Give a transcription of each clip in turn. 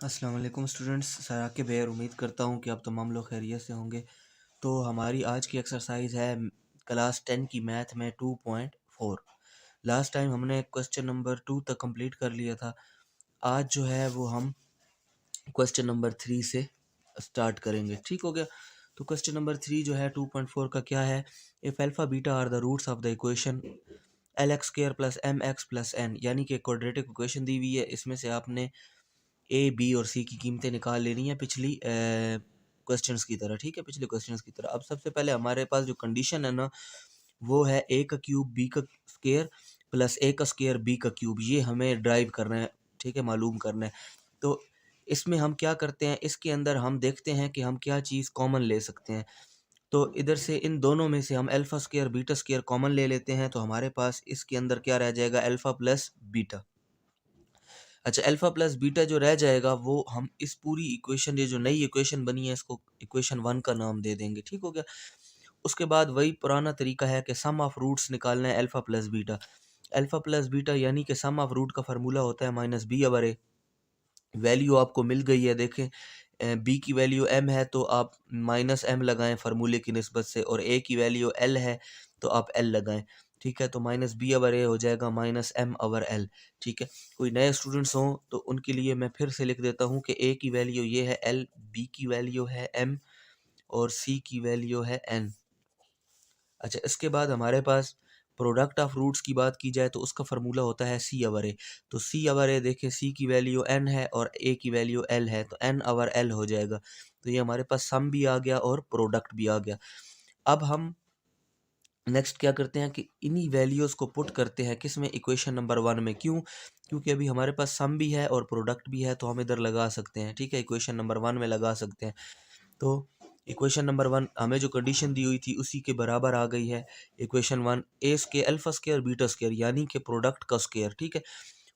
अस्सलाम वालेकुम स्टूडेंट्स, सराके बहर। उम्मीद करता हूँ कि आप तमाम लोग खैरियत से होंगे। तो हमारी आज की एक्सरसाइज है क्लास 10 की मैथ में 2.4। लास्ट टाइम हमने क्वेश्चन नंबर 2 तक कंप्लीट कर लिया था। आज जो है वो हम क्वेश्चन नंबर 3 से स्टार्ट करेंगे। ठीक हो गया। तो क्वेश्चन नंबर 3 जो है 2.4 का क्या है? If alpha beta are the roots of the equation l x square plus m x plus n, यानी कि क्वाड्रेटिक इक्वेशन दी हुई है। इसमें से आपने ए बी और सी की कीमतें निकाल लेनी है पिछली क्वेश्चंस की तरह। ठीक है, पिछले क्वेश्चंस की तरह। अब सबसे पहले हमारे पास जो कंडीशन है ना, वो है ए का क्यूब बी का स्क्वायर प्लस ए का स्क्वायर बी का क्यूब। ये हमें ड्राइव करना है, ठीक है, मालूम करना है। तो इसमें हम क्या करते हैं, इसके अंदर हम देखते हैं कि हम क्या चीज़ कॉमन ले सकते हैं। तो इधर से इन दोनों में से हम alpha square beta square common ले लेते हैं। तो हमारे पास इसके अंदर क्या रह जाएगा? Alpha plus beta. अच्छा, अल्फ़ा प्लस बीटा जो रह जाएगा वो हम इस पूरी इक्वेशन, ये जो नई इक्वेशन बनी है, इसको इक्वेशन 1 का नाम दे देंगे। ठीक हो गया। उसके बाद वही पुराना तरीका है कि सम ऑफ रूट्स निकालना है alpha plus beta. Alpha plus beta यानी कि सम ऑफ रूट का फार्मूला होता है माइनस बी ओवर ए। वैल्यू आपको मिल गई है, देखें बी की वैल्यू एम है तो आप माइनस एम लगाएं फार्मूले की निस्बत से, और ए की वैल्यू एल है तो आप एल लगाएं। ठीक है, तो माइनस बी ओवर ए हो जाएगा माइनस एम ओवर एल। ठीक है, कोई नए स्टूडेंट्स हों तो उनके लिए मैं फिर से लिख देता हूँ कि ए की वैल्यू ये है एल, बी की वैल्यू है एम और सी की वैल्यू है एन। अच्छा, इसके बाद हमारे पास प्रोडक्ट ऑफ रूट्स की बात की जाए तो उसका फार्मूला होता है सी ओवर ए। तो सी ओवर ए देखिए, सी की वैल्यू एन है और ए की वैल्यू एल है, तो एन ओवर एल हो जाएगा। तो ये हमारे पास सम भी आ गया और प्रोडक्ट भी आ गया। अब हम नेक्स्ट क्या करते हैं कि इन्हीं वैल्यूज़ को पुट करते हैं किस में? इक्वेशन नंबर 1 में। क्यों? क्योंकि अभी हमारे पास सम भी है और प्रोडक्ट भी है, तो हम इधर लगा सकते हैं। ठीक है, इक्वेशन नंबर 1 में लगा सकते हैं। तो इक्वेशन नंबर 1 हमें जो कंडीशन दी हुई थी उसी के बराबर आ गई है। Equation 1 a square alpha square beta square यानी कि प्रोडक्ट का स्क्वायर। ठीक है,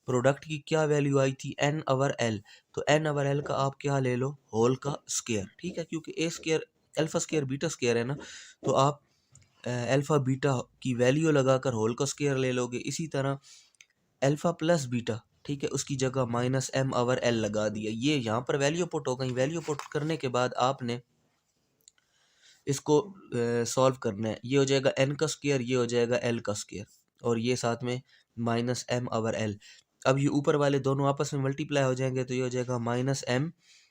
प्रोडक्ट की क्या वैल्यू आई थी? N over l. तो एन ओवर एल का आप क्या ले लो? होल का स्क्वायर। ठीक है, क्योंकि a square alpha square beta square है ना, तो आप अल्फा बीटा की वैल्यू लगाकर होल का स्क्वायर ले लोगे। इसी तरह अल्फा प्लस बीटा, ठीक है, उसकी जगह माइनस एम ओवर एल लगा दिया। ये यहाँ पर वैल्यू पुट हो गई। वैल्यू पुट करने के बाद आपने इसको सॉल्व करना है। ये हो जाएगा एन का स्क्वायर, ये हो जाएगा एल का स्क्वायर, और ये साथ में माइनस एम ओवर एल। अब ये ऊपर वाले दोनों आपस में मल्टीप्लाई हो जाएंगे, तो ये हो जाएगा माइनस एम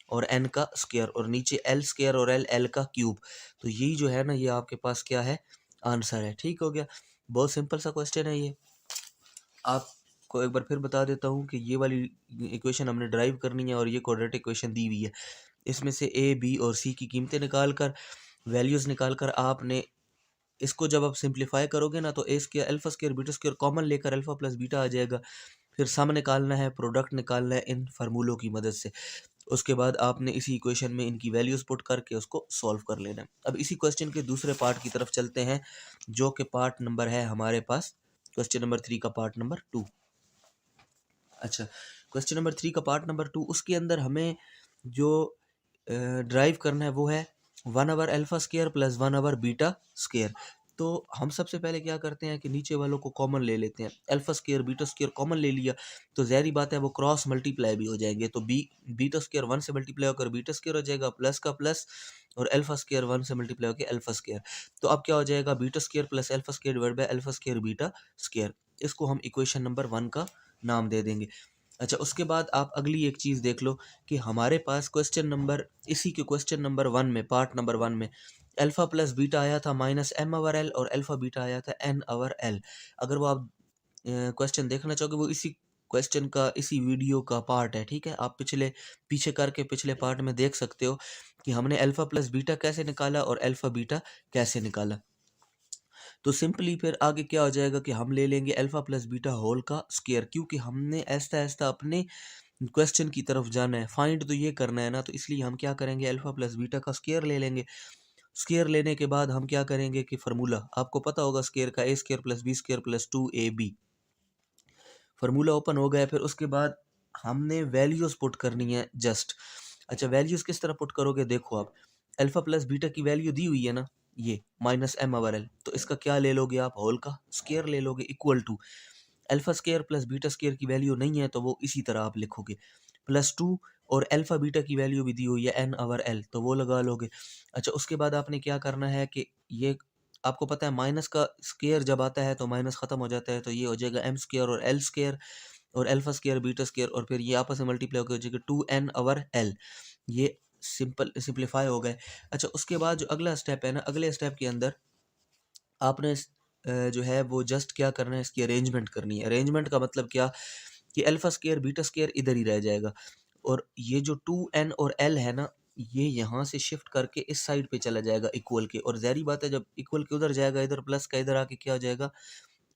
और एन का स्क्वायर, और नीचे एल स्क्वायर और एल एल का क्यूब। तो यही जो है ना, ये आपके पास क्या है? आंसर है। ठीक हो गया। बहुत सिंपल सा क्वेश्चन है ये। आपको एक बार फिर बता देता हूँ कि ये वाली इक्वेशन हमने ड्राइव करनी है और ये क्वाड्रेटिक इक्वेशन दी हुई है। इसमें से ए बी और सी की कीमतें निकाल कर, वैल्यूज़ निकाल कर, आपने इसको जब आप सिंप्लीफाई करोगे ना, तो a square alpha square beta square common लेकर अल्फा प्लस बीटा आ जाएगा। फिर सम निकालना है, प्रोडक्ट निकालना है इन फार्मूलों की मदद से। उसके बाद आपने इसी इक्वेशन में इनकी वैल्यूज़ पुट करके उसको सॉल्व कर लेना है। अब इसी क्वेश्चन के दूसरे पार्ट की तरफ चलते हैं, जो कि पार्ट नंबर है हमारे पास क्वेश्चन नंबर 3 का पार्ट नंबर 2। अच्छा, क्वेश्चन नंबर 3 का पार्ट नंबर 2, उसके अंदर हमें जो ड्राइव करना है वो है 1 over alpha square plus 1 over beta square. तो हम सबसे पहले क्या करते हैं कि नीचे वालों को कॉमन ले लेते हैं। Alpha square beta square common ले लिया तो ज़ाहिर बात है वो क्रॉस मल्टीप्लाई भी हो जाएंगे। तो बीटा स्क्वायर 1 से मल्टीप्लाई होकर बीटा स्क्वायर हो जाएगा, प्लस का प्लस, और अल्फा स्क्वायर 1 से मल्टीप्लाई होकर अल्फा स्क्वायर। तो अब क्या हो जाएगा? Beta square plus alpha square divide by alpha square beta square. इसको हम इक्वेशन नंबर 1 का नाम दे देंगे। अच्छा, उसके बाद आप अगली एक चीज़ देख लो कि हमारे पास क्वेश्चन नंबर, इसी के क्वेश्चन नंबर 1 में, पार्ट नंबर 1 में अल्फ़ा प्लस बीटा आया था माइनस एम ओवर एल और अल्फ़ा बीटा आया था एन ओवर एल। अगर वो आप क्वेश्चन देखना चाहोगे, वो इसी क्वेश्चन का, इसी वीडियो का पार्ट है। ठीक है, आप पीछे करके पिछले पार्ट में देख सकते हो कि हमने अल्फ़ा प्लस बीटा कैसे निकाला और अल्फ़ा बीटा कैसे निकाला। तो सिंपली फिर आगे क्या हो जाएगा कि हम ले लेंगे अल्फ़ा प्लस बीटा होल का स्क्वायर, क्योंकि हमने ऐसा ऐसा अपने क्वेश्चन की तरफ जाना है, फाइंड तो ये करना है ना, तो इसलिए हम क्या करेंगे? अल्फ़ा प्लस बीटा का स्क्वायर ले लेंगे। स्क्वायर लेने के बाद हम क्या करेंगे कि फार्मूला आपको पता होगा स्क्वायर का, a square plus b square plus 2ab। Formula open हो गया। फिर उसके बाद हमने वैल्यूज़ पुट करनी है जस्ट। अच्छा, वैल्यूज़ किस तरह पुट करोगे? देखो, आप अल्फ़ा प्लस बीटा की वैल्यू दी हुई है ना, ये माइनस एम ओवर एल, तो इसका क्या ले लोगे आप? होल का स्क्वायर ले लोगे, equal to alpha square plus beta square की वैल्यू नहीं है तो वो इसी तरह आप लिखोगे, प्लस 2 और अल्फ़ा बीटा की वैल्यू भी दी हुई है n ओवर l, तो वो लगा लोगे। अच्छा, उसके बाद आपने क्या करना है कि ये आपको पता है माइनस का स्क्वायर जब आता है तो माइनस ख़त्म हो जाता है, तो ये हो जाएगा m स्क्वायर और l स्क्वायर और अल्फ़ा स्क्वायर बीटा स्क्वायर और फिर ये आपस में मल्टीप्लाई होकर हो जाएगा 2n ओवर l। ये सिंप्लीफाई हो गए। अच्छा, उसके बाद जो अगला स्टेप है ना, अगले स्टेप के अंदर आपने जो है वो जस्ट क्या करना है, इसकी अरेंजमेंट करनी है। अरेंजमेंट का मतलब क्या कि अल्फ़ा स्क्वायर बीटा स्क्वायर इधर ही रह जाएगा और ये जो 2n और l है ना, ये यहाँ से शिफ्ट करके इस साइड पे चला जाएगा इक्वल के, और ज़ाहिर बात है जब इक्वल के उधर जाएगा, इधर प्लस का इधर आके क्या हो जाएगा,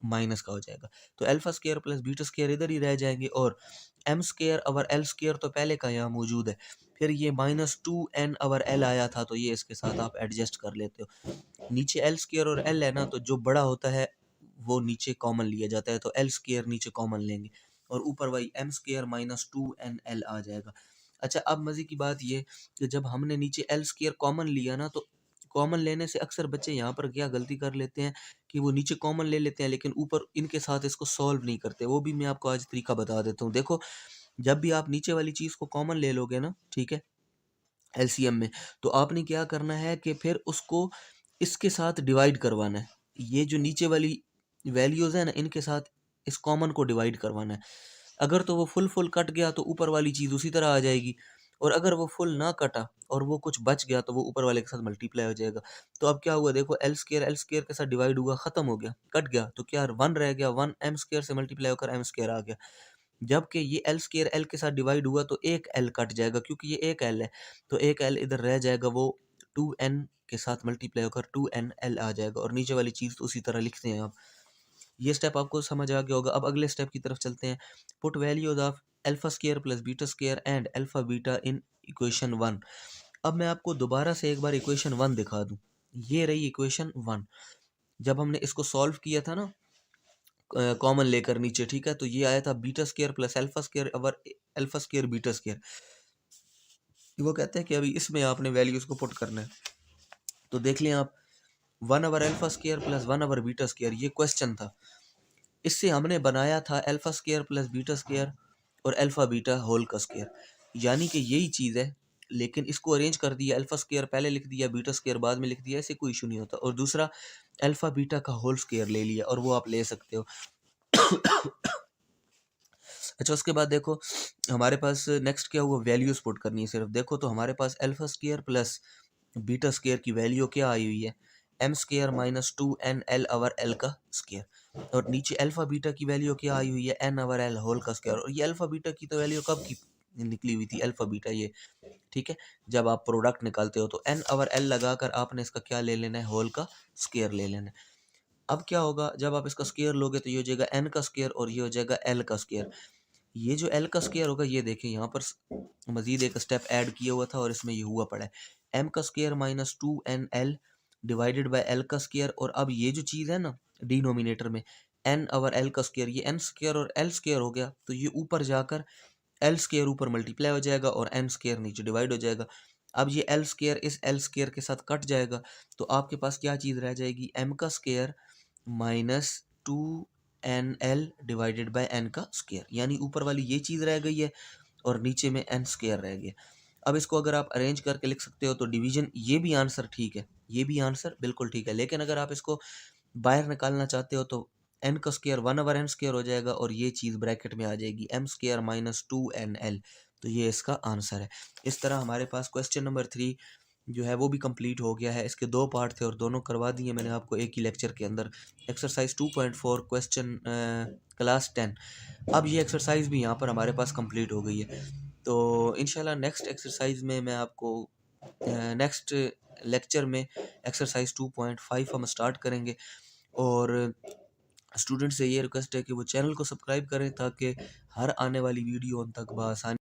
माइनस का हो जाएगा। तो alpha square plus beta square इधर ही रह जाएंगे और m square over l square तो पहले का यहाँ मौजूद है। फिर ये -2n ओवर l आया था, तो ये इसके साथ आप एडजस्ट कर लेते हो। नीचे एल स्क्वायर और एल है ना, तो जो बड़ा होता है वो नीचे कॉमन लिया जाता है, तो एल स्क्वायर नीचे कॉमन लेंगे और ऊपर वही एम स्क्वायर -2nl आ जाएगा। अच्छा, अब मज़े की बात ये कि जब हमने नीचे एल स्क्वायर कॉमन लिया ना, तो कॉमन लेने से अक्सर बच्चे यहाँ पर क्या गलती कर लेते हैं कि वो नीचे कॉमन ले लेते हैं लेकिन ऊपर इनके साथ इसको सॉल्व नहीं करते। वो भी मैं आपको आज तरीका बता देता हूँ। देखो, जब भी आप नीचे वाली चीज़ को कॉमन ले लोगे ना, ठीक है, एलसीएम में, तो आपने क्या करना है कि फिर उसको इसके साथ डिवाइड करवाना है। ये जो नीचे वाली वैल्यूज़ है ना, इनके साथ इस कॉमन को डिवाइड करवाना है। अगर तो वो फुल कट गया तो ऊपर वाली चीज़ उसी तरह आ जाएगी, और अगर वो फुल ना कटा और वो कुछ बच गया तो वो ऊपर वाले के साथ मल्टीप्लाई हो जाएगा। तो अब क्या हुआ, देखो, एल स्क्वायर के साथ डिवाइड हुआ, ख़त्म हो गया, कट गया, तो क्या 1 रह गया, 1 एम स्क्वायर से मल्टीप्लाई होकर एम स्क्वायर आ गया। जबकि ये एल स्क्वायर एल के साथ डिवाइड हुआ तो एक एल कट जाएगा क्योंकि ये एक एल है, तो एक एल इधर रह जाएगा, वो 2n के साथ मल्टीप्लाई होकर 2nl आ जाएगा और नीचे वाली चीज़ तो उसी तरह लिखते हैं आप। ये स्टेप आपको समझ आ गया होगा। अब अगले स्टेप की तरफ चलते हैं। Put values of alpha square plus beta square and alpha beta in equation 1। अब मैं आपको दोबारा से एक बार इक्वेशन 1 दिखा दूं। ये रही इक्वेशन 1। जब हमने इसको सॉल्व किया था ना कॉमन लेकर नीचे, ठीक है, तो ये आया था beta square plus alpha square over alpha square beta square. वो कहते हैं कि अभी इसमें आपने वैल्यूज को पुट करना है। तो देख लें आप, 1 over alpha square plus 1 over beta square, ये क्वेश्चन था। इससे हमने बनाया था alpha square plus beta square और अल्फा बीटा होल का स्क्वायर, यानी कि यही चीज़ है, लेकिन इसको अरेंज कर दिया, अल्फा स्क्वायर पहले लिख दिया, बीटा स्क्वायर बाद में लिख दिया, ऐसे कोई इशू नहीं होता। और दूसरा, अल्फा बीटा का होल स्क्वायर ले लिया, और वो आप ले सकते हो। अच्छा, उसके बाद देखो हमारे पास नेक्स्ट क्या हुआ, वैल्यूज पुट करनी है सिर्फ। देखो, तो हमारे पास alpha square plus beta square की वैल्यू क्या आई हुई है, m square -2nl over l का स्क्वायर, और नीचे अल्फा बीटा की वैल्यू क्या आई हुई है, n ओवर एल होल का स्क्वायर। और ये अल्फा बीटा की तो वैल्यू कब की निकली हुई थी, अल्फा बीटा ये, ठीक है, जब आप प्रोडक्ट निकालते हो तो n ओवर एल लगाकर आपने इसका क्या ले लेना है, होल का स्क्वायर ले लेना है। अब क्या होगा, जब आप इसका स्क्वायर लोगे तो ये हो जाएगा n का स्क्वायर और ये हो जाएगा l का स्क्वायर। ये जो एल का स्क्वायर होगा, ये देखें यहाँ पर मजीद एक स्टेप ऐड किया हुआ था और इसमें ये हुआ पड़ा है, एम का square -2nl divided by L का स्क्वायर। और अब ये जो चीज़ है ना डिनोमिनेटर में, एन ओवर एल का स्क्वायर, ये एन स्क्वायर और एल स्क्वायर हो गया, तो ये ऊपर जाकर एल स्क्वायर ऊपर मल्टीप्लाई हो जाएगा और एन स्क्वायर नीचे डिवाइड हो जाएगा। अब ये एल स्क्वायर इस एल स्क्वायर के साथ कट जाएगा, तो आपके पास क्या चीज़ रह जाएगी, एम का square -2nl divided by n का स्क्वायर, यानी ऊपर वाली ये चीज़ रह गई है और नीचे में एन स्क्वायर रह गया। अब इसको अगर आप अरेंज करके लिख सकते हो तो डिवीजन, ये भी आंसर ठीक है, ये भी आंसर बिल्कुल ठीक है, लेकिन अगर आप इसको बाहर निकालना चाहते हो तो एन का स्क्वायर 1 ओवर एन स्क्वायर हो जाएगा और ये चीज़ ब्रैकेट में आ जाएगी एम स्क्वायर -2nl, तो ये इसका आंसर है। इस तरह हमारे पास क्वेश्चन नंबर 3 जो है वो भी कंप्लीट हो गया है। इसके 2 पार्ट थे और दोनों करवा दिए मैंने आपको एक ही लेक्चर के अंदर। Exercise 2.4 question class 10। अब ये एक्सरसाइज भी यहाँ पर हमारे पास कंप्लीट हो गई है। तो इंशाल्लाह नेक्स्ट एक्सरसाइज में मैं आपको नेक्स्ट लेक्चर में एक्सरसाइज 2.5 हम स्टार्ट करेंगे। और स्टूडेंट से ये रिक्वेस्ट है कि वो चैनल को सब्सक्राइब करें ताकि हर आने वाली वीडियो उन तक बआसानी